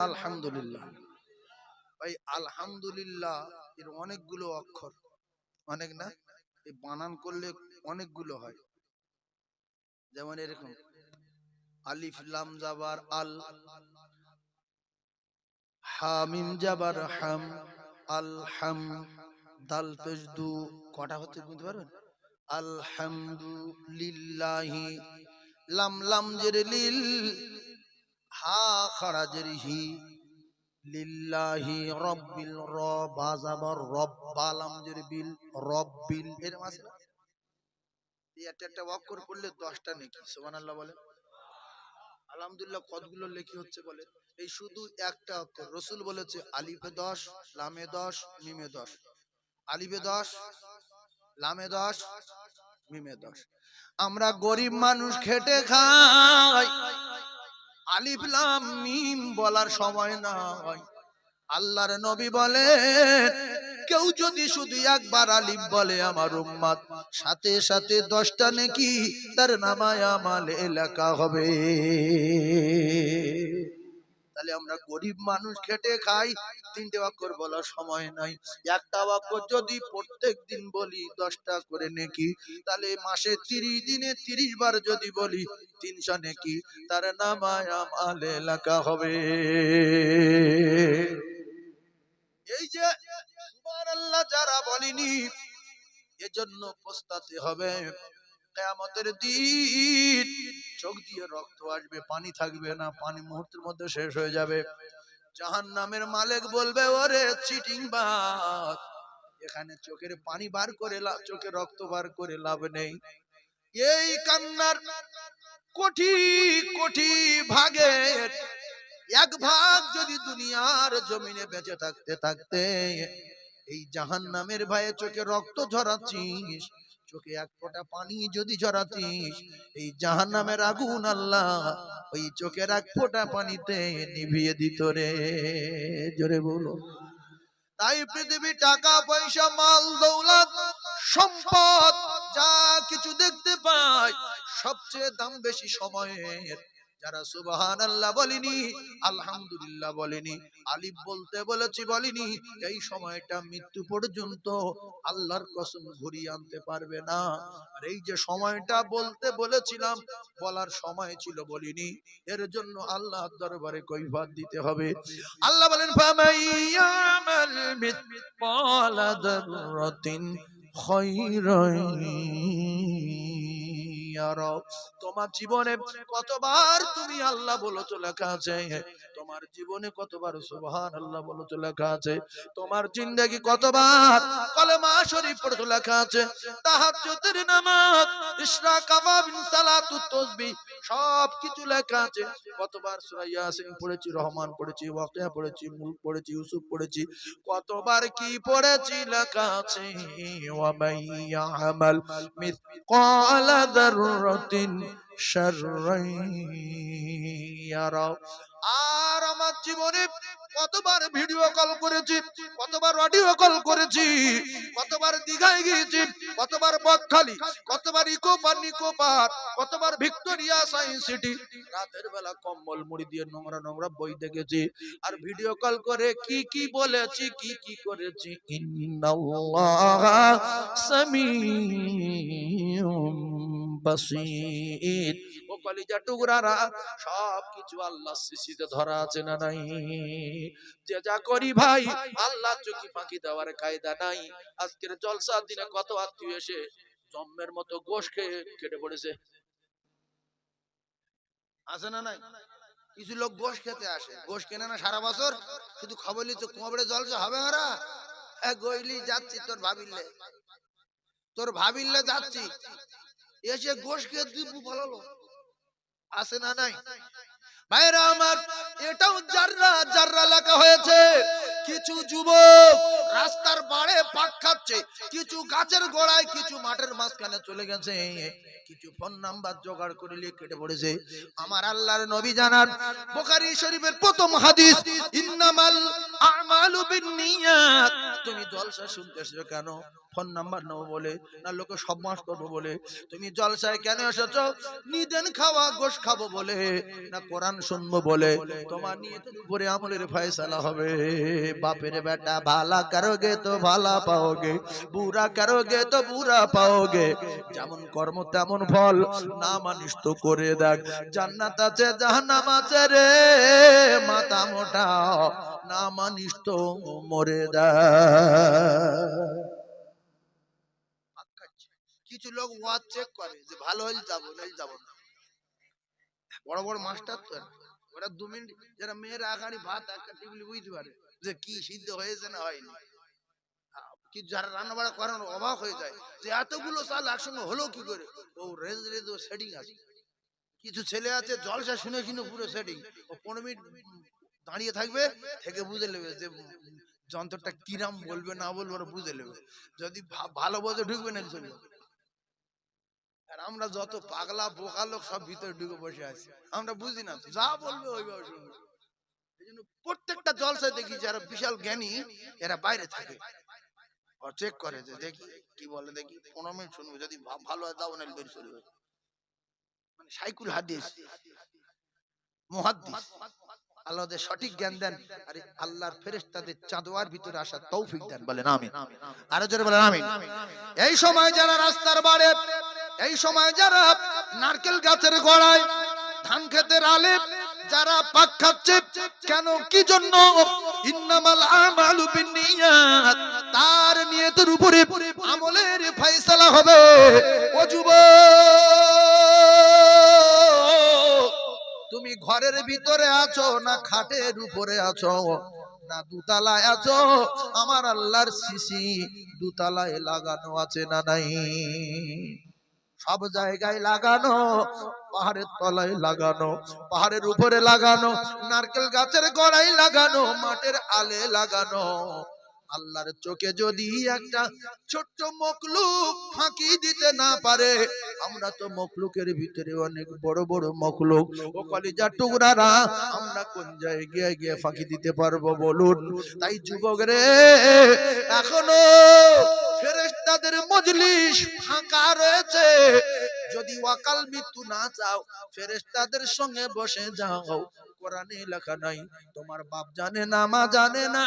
আলহামদুলিল্লাহ। ভাই আলহামদুলিল্লাহ এর অনেকগুলো অক্ষর, অনেক না, এই বানান করলে অনেকগুলো হয়। যেমন এরকম আলিফ লাম জাবার আল, হামিম জাবার হাম, আল হাম, দাল পেশ দু, কটা হচ্ছে বুঝতে পারবেন? আলহামদুলিল্লাহি, লাম লাম জের লিল, হা খারাজের হি, লিল্লাহি রব্বিল, র বা জাবার রব, বালাম জের বিল, রব্বিল। এর মাঝে এই একটা একটা অক্ষর পড়লে 10টা নেকি। সুবহানাল্লাহ বলে। আলহামদুলিল্লাহ কতগুলো লেখি হচ্ছে বলে, এই শুধু একটা অক্ষর। রসুল বলেছে আলিফে 10, লামে 10, মিমে 10। আলিফে 10, লামে 10, মিমে 10। আমরা গরিব মানুষ খেটে খাই, আলিফ লাম মিম বলার সময় নাই। আল্লাহর নবী বলেন কেউ যদি শুধু একবার আলিফ বলে আমার উম্মত, সাথে সাথে 10টা নেকি তার নামায় আমলে লেখা হবে। তাহলে আমরা গরিব মানুষ খেটে খাই, 3টে অক্ষর বলার সময় নাই। একটা অক্ষর যদি প্রত্যেক দিন বলি 10টা করে নেকি, তাহলে মাসে 30 দিনে 30 বার যদি বলি 300 নেকি তার নামায় আমলে লেখা হবে। এই যে সুবহানাল্লাহ যারা বলেনি, এজন্য পস্তাতে হবে। কিয়ামতের দিন চোখ দিয়ে রক্ত আসবে, পানি থাকবে না, পানি মুহূর্তের মধ্যে শেষ হয়ে যাবে। জাহান্নামের মালিক বলবে ওরে চিটিং বাজ, এখানে চোখের পানি বার করে চোখে রক্ত বার করে লাভ নেই। এই কান্নার কোটি কোটি ভাগের 1 ভাগ যদি দুনিয়ার জমিনে বেঁচে থাকতে থাকতে এই জাহান্নামের ভয়ে চোখে রক্ত ঝরাচ্ছিস, চোখে 1 ফোঁটা পানি যদি ঝরাতিস, এই জাহান্নামের আগুন আল্লাহ ওই চোখের 1 ফোঁটা পানিতে নিভিয়ে দিত রে। জোরে বলো। তাই পৃথিবী টাকা পয়সা মাল দৌলত সম্পদ যা কিছু দেখতে পায়, সবচেয়ে দাম বেশি সময়ের। যারা সুবহানাল্লাহ বলেনি, আলহামদুলিল্লাহ বলেনি, আলিফ বলতে বলেছি বলেনি, এই সময়টা মৃত্যু পর্যন্ত আল্লাহর কসম ঘুরিয়ে আনতে পারবে না। আর এই যে সময়টা বলতে বলেছিলাম, বলার সময় ছিল বলিনি, এর জন্য আল্লাহর দরবারে কৈফিয়ত দিতে হবে। আল্লাহ বলেন ফামাইয়ামাল মিসকালা যাররাতিন খায়রান ইয়ারা। তোমার জীবনে কতবার তুমি আল্লাহ বলো তো লেখা আছে? তোমার জীবনে কতবার সুবহানাল্লাহ বলো তো লেখা আছে? তোমার জিন্দেগি কতবার কলেমা শরীফ পড়ো তো লেখা আছে? তাহাজ্জুদের নামাজ, ইশরাক আবাবিন, সালাতুত তাসবিহ সব কিছু লেখা আছে। কতবার সূরা ইয়াসিন পড়েছি, রহমান পড়েছি, ওয়াকিয়া পড়েছি, মুলক পড়েছি, ইউসুফ পড়েছি, কতবার কি পড়েছি লেখা আছে। ওয়া মাইয়ামাল মিসকালা যাররাতিন শাররান ইয়ারা। আর আমার জীবনে কতবার ভিডিও কল করেছি, কতবার অডিও কল করেছি, কতবার দীঘায় গিয়েছি, কতবার বকখালি, কতবার ইকো পার্ক, কতবার ভিক্টোরিয়া সায়েন্স সিটি। রাতের বেলা কম্বল মুড়ি দিয়ে নোংরা নোংরা বই দেখেছি, আর ভিডিও কল করে কি কি বলেছি, কি কি করেছি। ইন্নাল্লাহা সামিউম বাসীর। ও কলিজা টুকরারা, সব কিছু আল্লাহ সিসিতে ধরা আছে না নাই? যে যা করি ভাই আল্লাহ চোখে ফাঁকি দেওয়ার কায়দা নাই। আজকের জলসার দিনে কত আত্মীয় এসে জম্মের মতো গোশ খেয়ে কেটে পড়েছে, আছে না নাই? কিছু লোক গোশ খেতে আসে, গোশ কেনে না সারা বছর, শুধু খবর লিখছে কবরে জলসা হবে। ওরা গইলি যাচ্ছি তোর ভাবিল্লে যাচ্ছি, এসে গোশ খেয়ে দিব্যু বলালো, আছে না নাই? ভাইরা আমার, এটাও জাররা জাররা লেখা হয়েছে। কিছু যুবক রাস্তার বাড়ে পাক খাচ্ছে, কিছু গাছের গোড়ায়, কিছু মাঠের মাঝখানে চলে গেছে, কিছু ফোন নাম্বার জোগাড় করে নিয়ে কেটে পড়েছে। আমার আল্লাহর নবী জানান, বুখারী শরীফের প্রথম হাদিস, ইন্নামাল আমালু বিন্নিয়াত। তুমি জলসা শুনতেছো কেন? ফোন নাম্বার নেবো বলে না লোকে সব মাস করবো বলে? তুমি জলসায় কেন এসেছো? নিদেন খাওয়া গোশ খাবো বলে না কোরআন শুনবো বলে? তোমার নিয়তের উপরে আমলের ফয়সালা হবে। বাপের বেটা ভালা করোগে তো ভালা পাওগে, বুরা করোগে তো বুরা পাওগে। যেমন কর্ম তেমন ফল, না মানিস তো করে দেখ। জান্নাত আছে জাহান্নাম আছে রে মাথা মোটা, না মানিস তো মরে দেখ। কিছু লোক ওয়াচ চেক করে যে ভালো হলে যাবো নাহলে যাবো না। বড় বড় মাস্টার তো ওরা 2 মিনিট, যারা মেয়েরা আগাড়ি ভাত একটা টেবিলে বুঝতে পারে যে কি সিদ্ধ হয়েছে না হয়নি। কি যারা রান্না বাড়া করেন অবাক হয়ে যায় যে এতগুলো চাল একসঙ্গে হলো কি করে। ও রেজ রেজ সেটিং আছে। কিছু ছেলে আছে জলসা শুনে শুনে পুরো সেটিং, ও 15 মিনিট দাঁড়িয়ে থাকবে, থেকে বুঝে নেবে যে যন্ত্রটা কিরাম বলবে না বলবে ওরা বুঝে নেবে। যদি ভালো বোঝে ঢুকবে না চলবে। আর আমরা যত পাগলা বোকা লোক সব ভিতরে ঢুকে বসে আছি, আমরা বুঝি না, যা বলবে ওইভাবে শুনবো। এই জন্য প্রত্যেকটা জলসায় দেখি যারা বিশাল জ্ঞানী এরা বাইরে থাকে, চেক করে যে দেখি কি বলে, দেখি 15 মিনিট শুনবো, যদি ভালো হয় দাও নাহলে বের চলে যাবে। মানে সাইকুল হাদিস মুহাদ্দিস, আল্লাহ ওদের সঠিক জ্ঞান দেন। আর আল্লাহর ফেরেশতাদের চাঁদোয়ার ভিতরে আসার তৌফিক দেন, বলেন আমিন। আরো জোরে বলেন আমিন। এই সময় যারা রাস্তার বারে, এই সময় যারা নারকেল গাছের গোড়ায়, ধান ক্ষেতের আলে যারা পাক খাচ্ছে, কেন কি জন্য? ইন্নামাল আমালু বিন্নিয়াত, তার নিয়তের উপরে আমলের ফয়সালা হবে। ও যুবক, তুমি ঘরের ভিতরে আছো না খাটের উপরে আছো না দুতলায় আছো, আমার আল্লাহর শিশি দুতলায় লাগানো আছে না নাই? সব জায়গায় লাগানো, পাহাড়ের তলায় লাগানো, পাহাড়ের উপরে লাগানো, নারকেল গাছের গোড়ায় লাগানো, মাঠের আলে লাগানো। আল্লাহর চোখে যদি একটা ছোট্ট মখলুক ফাঁকি দিতে না পারে, আমরা তো মখলুকের ভিতরে অনেক বড় বড় মখলুক, ও কলিজার টুকরারা, আমরা কোন জায়গায় গিয়ে ফাঁকি দিতে পারবো বলুন? তাই যুবক রে, এখনো ফেরেশতাদের মজলিস ফাঁকা রয়েছে। যদি অকাল মৃত্যু না চাও, ফেরেশতাদের সঙ্গে বসে যাও। কোরআনে লেখা নাই, তোমার বাপ জানে না, মা জানে না,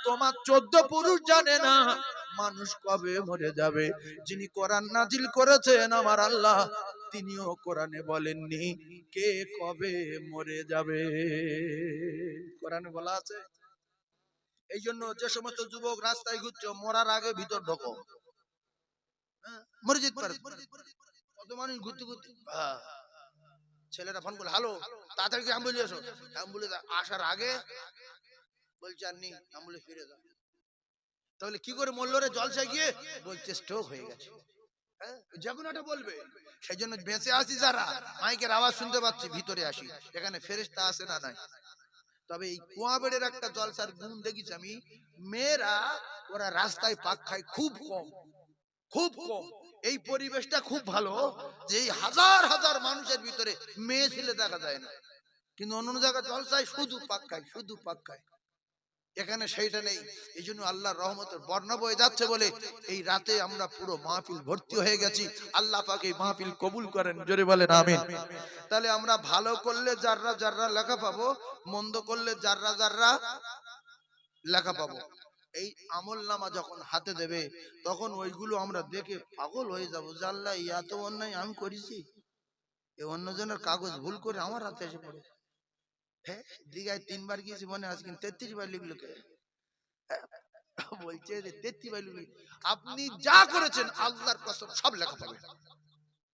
তোমার 14 পুরুষ জানে না মানুষ কবে মরে যাবে। যিনি কোরআন নাজিল করেছেন আমার আল্লাহ, তিনিও কোরআনে বলেননি কে কবে মরে যাবে। কোরআনে বলা আছে। এই জন্য যে সমস্ত যুবক রাস্তায় ঘুরছো, মরার আগে ভিতর ঢোকো। মসজিদ পারে কত মানুষ ঘুরতে ঘুরতে, ছেলেরা ফোন করলো, হ্যালো তাড়াতাড়ি অ্যাম্বুলেন্স এসো। অ্যাম্বুলেন্স আসার আগে বলছে আর নেই, অ্যাম্বুলেন্স ফিরে যাও। তাহলে কি করে মরলো রে? জলসায় গিয়ে বলছে স্ট্রোক হয়ে গেছে। যখন এটা বলবে, সেই জন্য বেঁচে আসি যারা, মাইকের আওয়াজ শুনতে পাচ্ছি, ভিতরে আসি, এখানে ফেরেশতা আছে না নাই? তবে এই কুয়াবেড়ের একটা জলসার গুণ দেখিস আমি, মেয়েরা ওরা রাস্তায় পাক খায় খুব কম, খুব কম। এই পরিবেশটা খুব ভালো যে এই হাজার হাজার মানুষের ভিতরে মেয়ে ছেলে দেখা যায় না। কিন্তু অন্য জায়গায় জলসায় শুধু পাক খায়, শুধু পাক খায়। এখানে সেইটা নেই। এই জন্য আল্লাহর রহমতের বর্ণা বয়ে যাচ্ছে বলে এই রাতে আমরা পুরো মাহফিল ভর্তি হয়ে গেছি। আল্লাহ পাক এই মাহফিল কবুল করেন, জোরে বলেন আমিন। তাহলে আমরা ভালো করলে যাররা যাররা লেখা পাবো, মন্দ করলে যাররা যাররা লেখা পাবো। এই আমল নামা যখন হাতে দেবে, তখন ওইগুলো আমরা দেখে পাগল হয়ে যাবো যে আল্লাহ এত অন্যায় আমি করেছি, এই অন্যজনের কাগজ ভুল করে আমার হাতে এসে পড়ে। হ্যাঁ, দীঘায় 3 বার গিয়েছি মনে আছে, কিন্তু 33 বার লিখলো কে? বলছে যে 33 বার লিখলো। আপনি যা করেছেন আল্লাহর কসম সব লেখা পাবে,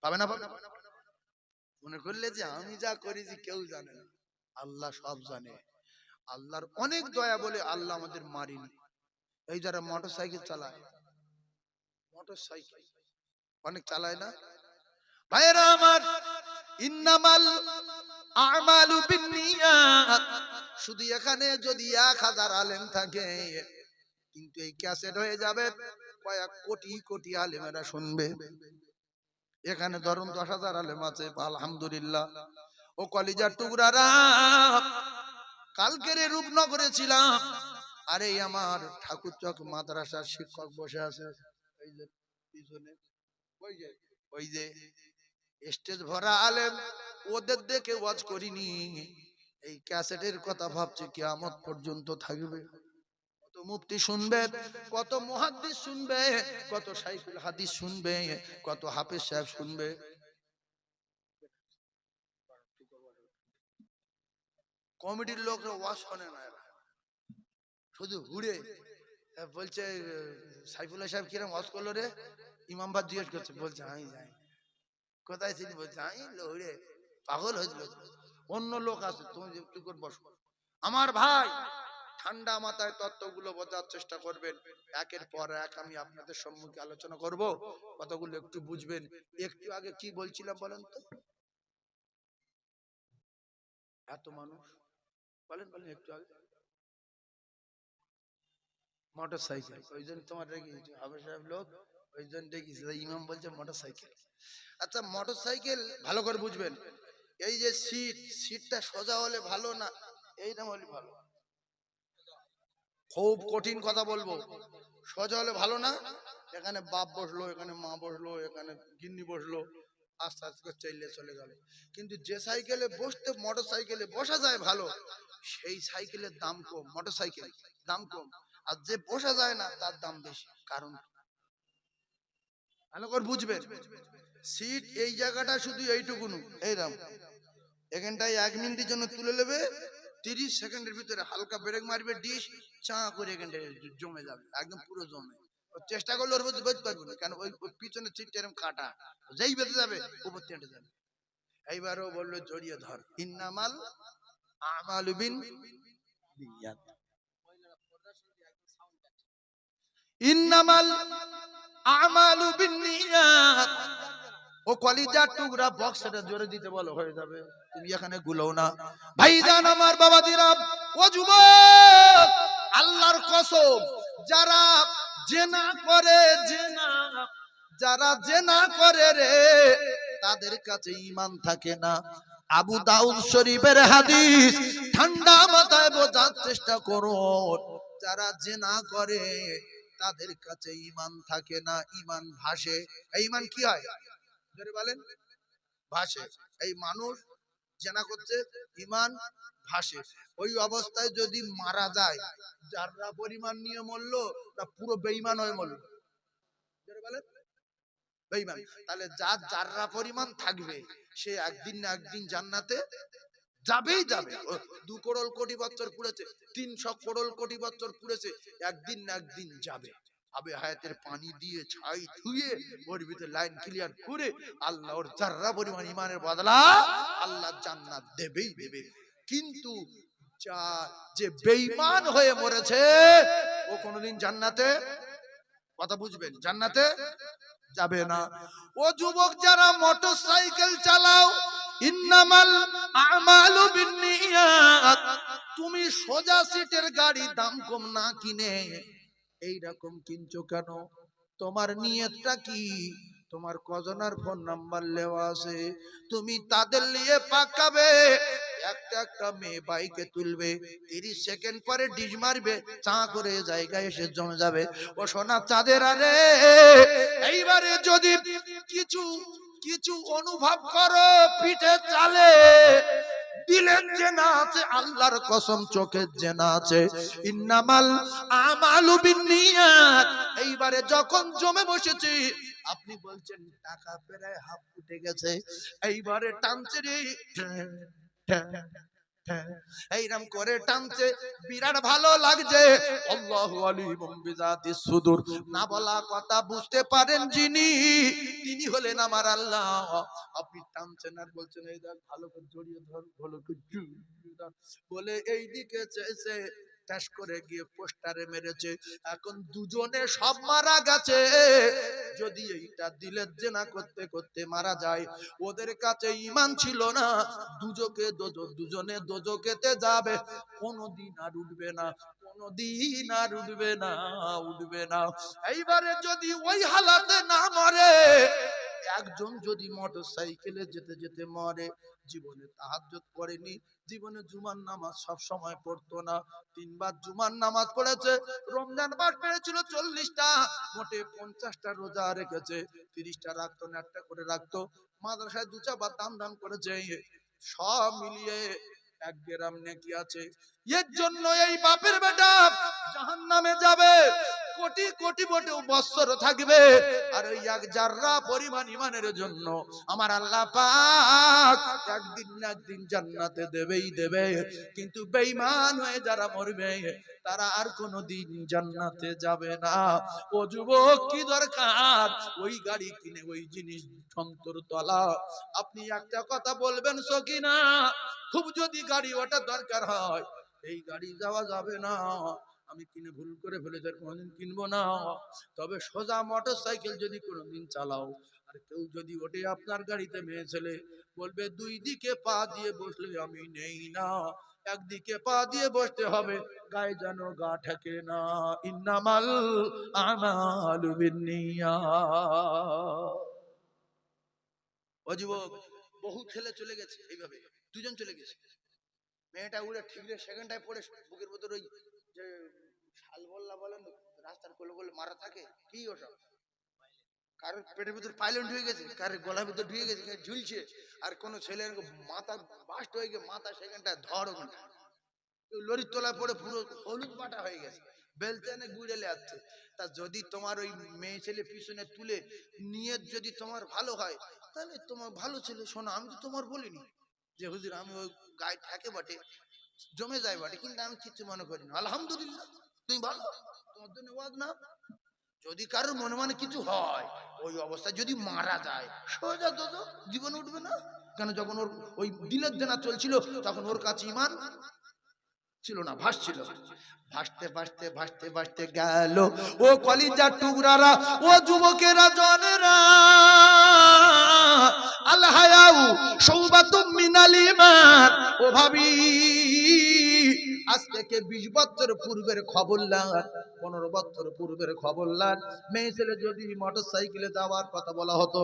পাবে না? পাবে। মনে করলে যে আমি যা করেছি কেউ জানে না, আল্লাহ সব জানে। আল্লাহর অনেক দয়া বলে আল্লাহ আমাদের মারিনি। এই যারা মোটর সাইকেল চালায়, মোটর সাইকেল অনেক চালায় না ভাইরা আমার, ইন্নামাল আমালু বিন্নিয়াত। শুধু এখানে যদি 1000 আলেম থাকে, কিন্তু এই ক্যাসেট হয়ে যাবে কয়েক কোটি কোটি আলেমেরা শুনবে। এখানে ধরুন 10,000 আলেম আছে, আলহামদুলিল্লাহ। ও কলিজার টুকরারা, কালকের রূপনগরে ছিলাম, আরে আমার ঠাকুরচক মাদ্রাসার শিক্ষক বসে আছে এই যে পিছনে, ওই যে স্টেজ ভরা আলেম, ওদের দেখে ওয়াজ করিনি। এই ক্যাসেটের কথা ভাবছি কিয়ামত পর্যন্ত থাকবে। কত মুফতি শুনবে, কত মুহাদ্দিস শুনবে, কত শাইখুল হাদিস শুনবে, কত হাফেজ সাহেব শুনবে। কমিটির লোকরা ওয়াজ শোনে না, এরা শুধু ঘুরে বলছে সাইফুল্লাহ সাহেব কিরম ওয়াজ করলো রে। ইমাম বাদ জিজ্ঞেস করছে, বলছে আমি যাই। কোথায় ছিলি? বলছে আমি লৌড়ে পাগল হয়েছিল। অন্য লোক আছে, তুমি একটু করে বসো। আমার ভাই, ঠান্ডা মাথায় তত্ত্বগুলো বোঝার চেষ্টা করবেন। একের পর এক আমি আপনাদের সম্মুখে আলোচনা করব, কতগুলো একটু বুঝবেন। একটু আগে কি বলছিলাম বলেন তো? এত মানুষ, বলেন বলেন একটু আগে। মোটর সাইকেল, ওই জন্য তোমার রেখেছি হাফেজ সাহেব লোক, ওই জন্য রেখেছি। ইমাম বলছে মোটর সাইকেল। আচ্ছা, মোটর সাইকেল ভালো করে বুঝবেন। এই যে সিটটা সোজা হলে ভালো না এইরকম হলে ভালো? খুব কঠিন কথা বলবো, সোজা হলে ভালো না? এখানে বাপ বসলো, এখানে মা বসলো, এখানে গিন্নি বসলো, আস্তে আস্তে করে চলে গেল। কিন্তু যে সাইকেলে বসতে, মোটর সাইকেলে বসা যায় ভালো, সেই সাইকেলের দাম কম, মোটর সাইকেল দাম কম। আর যে বসা যায় না তার দাম বেশি। কারণ ভালো করে বুঝবেন। সিট এই জায়গাটা শুধু এইটুকুন, এইরকম এখানটায় 1 মিনিটের জন্য তুলে নেবে, 30 সেকেন্ডের ভিতরে হালকা ব্রেক মারবে, ডিশ চা করে এখানটায় জমে যাবে, একদম পুরো জমে। চেষ্টা করলে ওর মধ্যে বেঁধে পারবে না, কারণ ওই পিছনে সিটটা এরকম কাটা, যেই বেঁধে যাবে উপর তেঁটে যাবে। এইবারও বললো জড়িয়ে ধর, ইন্নামাল আমালু বিন্নিয়াত, ইন্নামাল আমালু বিন্নিয়াত। ও কলিজার টুকরা বক্সটা জোরে দিতে বলো, হয়ে যাবে, তুমি এখানে গুলো না। ভাইজান আমার, বাবাজিরা, ও যুবক, আল্লাহর কসম, যারা জেনা করে, যারা জেনা করে রে, তাদের কাছে ঈমান থাকে না। আবু দাউদ শরীফের হাদিস, ঠান্ডা মাথায় বোঝার চেষ্টা করুন। যারা জেনা করে তাদের কাছে ঈমান থাকে না, ঈমান ভাসে। এই ঈমান কি হয় বলেন? ভাসে। এই মানুষ জেনা করছে, ঈমান ভাসে। ওই অবস্থায় যদি মারা যায়, যারা পরিমাণ নিয়ে মরলো, তা পুরো বেঈমান হয়ে মরলো, বলেন বেঈমান। তাহলে যার যারা পরিমাণ থাকবে, সে একদিন না একদিন জান্নাতে যাবেই যাবে। 2 করোড় কোটি বছর পুড়েছে, 300 করোড় কোটি বছর পুড়েছে, একদিন না একদিন যাবে। আবে হায়াতের পানি দিয়ে ছাই ধুয়ে ওর ভিতরে লাইন ক্লিয়ার করে আল্লাহ ওর যারা পরিমাণ ঈমানের বদলা আল্লাহ জান্নাত দেবেই দেবে। কিন্তু যে বেঈমান হয়ে মরেছে, ও কোনোদিন জান্নাতে, কথা বুঝবেন, জান্নাতে যাবে না। ও যুবক যারা মোটর সাইকেল চালাও, ইন্নামাল আমালু বিন্নিয়াত, তুমি সোজা সিটের গাড়ি দাম কম না কিনে এইরকম কিনছো কেন? তোমার নিয়তটা কি? তোমার কজনের ফোন নাম্বার লেওয়া আছে, তুমি তাদের নিয়ে পাকাবে। একটা একটা মেয়ে বাইকে তুলবে, 30 সেকেন্ড পরে ডিজ মারবে, চা করে জায়গায় এসে জমে যাবে। ও সোনা চাঁদের, আরে এইবারে যদি কিছু কিছু অনুভব করো, পিঠে চালে দিলের জেনা আছে, আল্লাহর কসম চোখের জেনা আছে। ইন্নামাল আমালু বিন্নিয়াত। এইবারে যখন জমে বসেছি, আপনি বলছেন টাকা প্রায় হাফ উঠে গেছে, এইবারে টানছে রে, এইরকম করে টানছে, বিরাট ভালো লাগছে। আল্লাহু আলিমুম বিযাতিস সুদূর, না বলা কথা বুঝতে পারেন যিনি, তিনি হলেন আমার আল্লাহ। আপনি টানছেন আর বলছেন এই দেখ, ভালো করে জড়িয়ে ধর, ভালো করে বলে এই দিকে চেয়েছে, ট্যাশ করে গিয়ে পোস্টারে মেরেছে। এখন দুজনে সব মারা গেছে। যদি এইটা দিলের জেনা করতে করতে মারা যায়, ওদের কাছে ঈমান ছিল না, দুজনে দোজখেতে যাবে, কোনদিন আর উঠবে না, কোনদিন আর উঠবে না, উঠবে না। এইবারে যদি ওই হালাতে না মরে, একজন যদি মোটর সাইকেলে যেতে যেতে মরে, জীবনে তাহাজ্জুদ পড়েনি, জীবনে জুমার নামাজ সব সময় পড়তো না, 3 বার জুমার নামাজ পড়েছে, রমজান মাস পেরেছিল 40টা, মোটে 50টা রোজা রেখেছে, 30টা রাখতো না, একটা করে রাখতো, মাদ্রাসায় 2 চার দান দান করেছে, সব মিলিয়ে 1 গ্রাম নেকি আছে। এর জন্য এই বাপের বেটা জাহান্নামে যাবে, কোটি কোটি বছর থাকবে, আর ওই 1 জাররা পরিমাণ ঈমানের জন্য আমার আল্লাহ পাক একদিন না একদিন জান্নাতে দেবেই দেবে। কিন্তু বেঈমান হয়ে যারা মরবে তারা আর কোনোদিন জান্নাতে যাবে না। ও যুবক, কি দরকার ওই গাড়ি কিনে ওই জিনিস সন্তর তলা, আপনি একটা কথা বলবেন সকিনা, খুব যদি গাড়ি ওটা দরকার হয়, এই গাড়ি যাওয়া যাবে না, আমি কিনে ভুল করে ফেলেছি, কোনোদিন কিনবো না। তবে সোজা মোটর সাইকেল যদি কোনোদিন চালাও, আর কেউ যদি ওঠে আপনার গাড়িতে, মেয়ে ছেলে বলবে 2 দিকে পা দিয়ে বসলে আমি নেই না, একদিকে পা দিয়ে বসতে হবে, গায়ে যেন গা ঠেকে না। ইন্নামাল আমালু বিন্নিয়াত। ও যুবক, বহু ছেলে চলে গেছে এইভাবে, 2জন চলে গেছে, মেয়েটা উড়ে ঠিকরে সেকেন্ডটায় পড়ে বুকের ভিতর ওই যে শাল বল্লা বলেন রাস্তার কোলে কোলে মারা থাকে, কি ওটা, কারোর পেটের ভিতর পাইলট হয়ে গেছে, কারোর গলার ভিতর ঢুকে গেছে, ঝুলছে, আর কোন ছেলের মাথা বাস্ট হয়ে গিয়ে মাথা সেখানটায় ধর, লরির তলায় পড়ে পুরো হলুদ বাটা হয়ে গেছে, বেলতেনে গুড়েলে আসছে। তা যদি তোমার ওই মেয়ে ছেলে পিছনে তুলে নিয়ে যদি তোমার ভালো হয়, তাহলে তোমার ভালো ছেলে, শোনো আমি তো তোমার বলিনি যে হুজুর আমি ওই গায়ে থাকে বটে, জমে যায় বটে, কিন্তু আমি কিছু মনে করি না, আলহামদুলিল্লাহ তুমি ভালো, তোমার জন্য ওয়াজ না। যদি কারোর মনে মনে কিছু হয়, ওই অবস্থায় যদি মারা যায়, সোজা তো জীবন উঠবে না কেন? যখন ওর ওই দিনের দেনা চলছিল তখন ওর কাছে ঈমান ছিল না, ভাসছিল, ভাসতে ভাসতে ভাসতে ভাসতে গেল। ও কলিজার টুকরারা, ও যুবকেরা, জনেরা, আল হায়াউ শাউবাতুম মিনাল ঈমান। ও ভাবি, আজ থেকে 20 বছর পূর্বের খবর লান, 15 বছর পূর্বের খবর লান, মেয়ে ছেলে যদি মোটর সাইকেলে যাওয়ার কথা বলা হতো,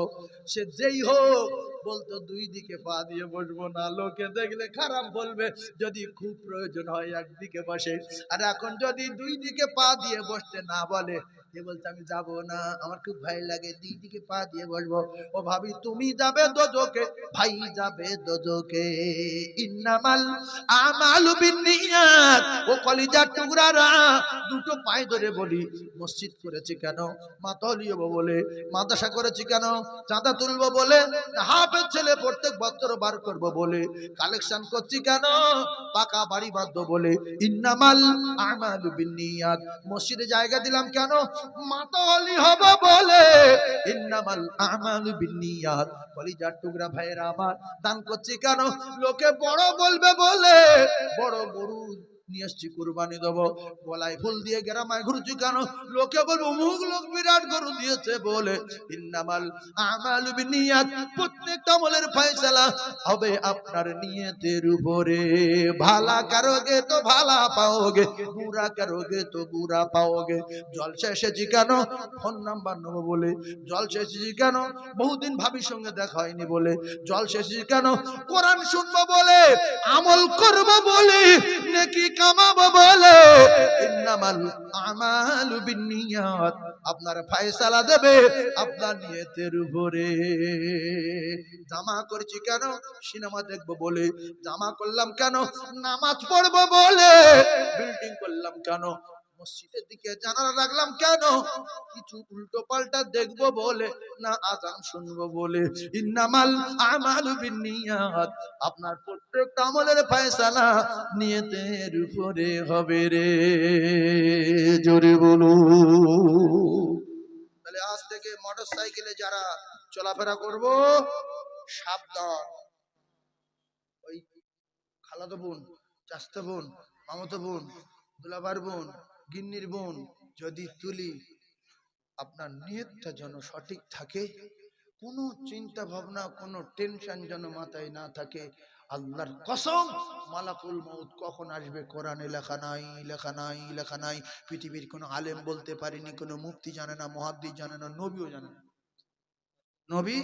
সে যেই হোক বলতো 2 দিকে পা দিয়ে বসবো না, লোকে দেখলে খারাপ বলবে, যদি খুব প্রয়োজন হয় একদিকে বসে। আর এখন যদি 2 দিকে পা দিয়ে বসতে না বলে, এ বলছে আমি যাব না, আমার খুব ভয় লাগে, 2 দিকে পা দিয়ে বসবো। ও ভাবি, তুমি যাবে দোজখে, ভাই যাবে দোজখে। ইন্নামাল আমালু বিন্নিয়াত। ও কলিজার টুকরারা, দুটো পায়ে ধরে বলি, মসজিদ করেছি কেন? মাতলি হবো বলে। মাদ্রাসা করেছি কেন? চাঁদা তুলবো বলে। হাফেজ ছেলে প্রত্যেক বছর বার করবো বলে। কালেকশন করছি কেন? পাকা বাড়ি বাঁধবো বলে। ইন্নামাল আমালু বিন্নিয়াত। মসজিদে জায়গা দিলাম কেন? মাতলি হবো বলে। ইন্নামাল আমালু বিন্নিয়াত। কলিজার টুকরা ভাইয়েরা আমার, দান করছি কেন? লোকে বড় বলবে বলে। বড় গরু নিয়ে এসছি, কুরবানি দেবো, গলায় ফুল দিয়ে গ্রামায় ঘুরছি কেন? লোকে বলবো অমুক লোক বিরাট গরু দিয়েছে বলে। ইন্নামাল আমালু বিন্নিয়াত। প্রত্যেকটা আমলের ফয়সালা হবে আপনার নিয়তের উপরে। ভালা করোগে তো ভালা পাওগে, বুরা করোগে তো বুরা পাওগে। জলসা এসেছি কেন? ফোন নাম্বার নেবো বলে। জলসা এসেছি কেন? বহুদিন ভাবির সঙ্গে দেখা হয়নি বলে। জলসা এসেছি কেন? কোরআন শুনবো বলে, আমল করবো বলে, নেকি কামাবো বলে। ইন্নামাল আমালু বিন্নিয়াত। আপনার ফয়সালা দেবে আপনার নিয়তের উপরে। জামা করেছি কেন? সিনেমা দেখবো বলে। জামা করলাম কেন? নামাজ পড়বো বলে। বিল্ডিং করলাম কেন? মসজিদের দিকে জানালা রাখলাম কেন? কিছু উল্টো পাল্টা দেখবো বলে, না আযান শুনবো বলে। ইন্নামাল আমালু বিন্নিয়াত। আপনার প্রত্যেকটা আমলের ফয়সালা নিয়তের উপরে হবে রে। জোরে বলুন। তাহলে আজ থেকে মোটর সাইকেলে যারা চলাফেরা করব, সাবধান। ওই খালাতো বোন, চাচতো বোন, মামাতো বোন, দুলাভার বোন, গিন্নির বোন যদি তুলি, আপনার নিয়তটা যেন সঠিক থাকে, কোনো চিন্তা ভাবনা, কোনো টেনশন যেন মাথায় না থাকে। আল্লাহর কসম, মালাকুল মউত কখন আসবে কোরআনে লেখা নাই, লেখা নাই, লেখা নাই। পৃথিবীর কোনো আলেম বলতে পারেনি, কোনো মুফতি জানে না, মুহাদ্দিস জানে না, নবীও জানে না। নবী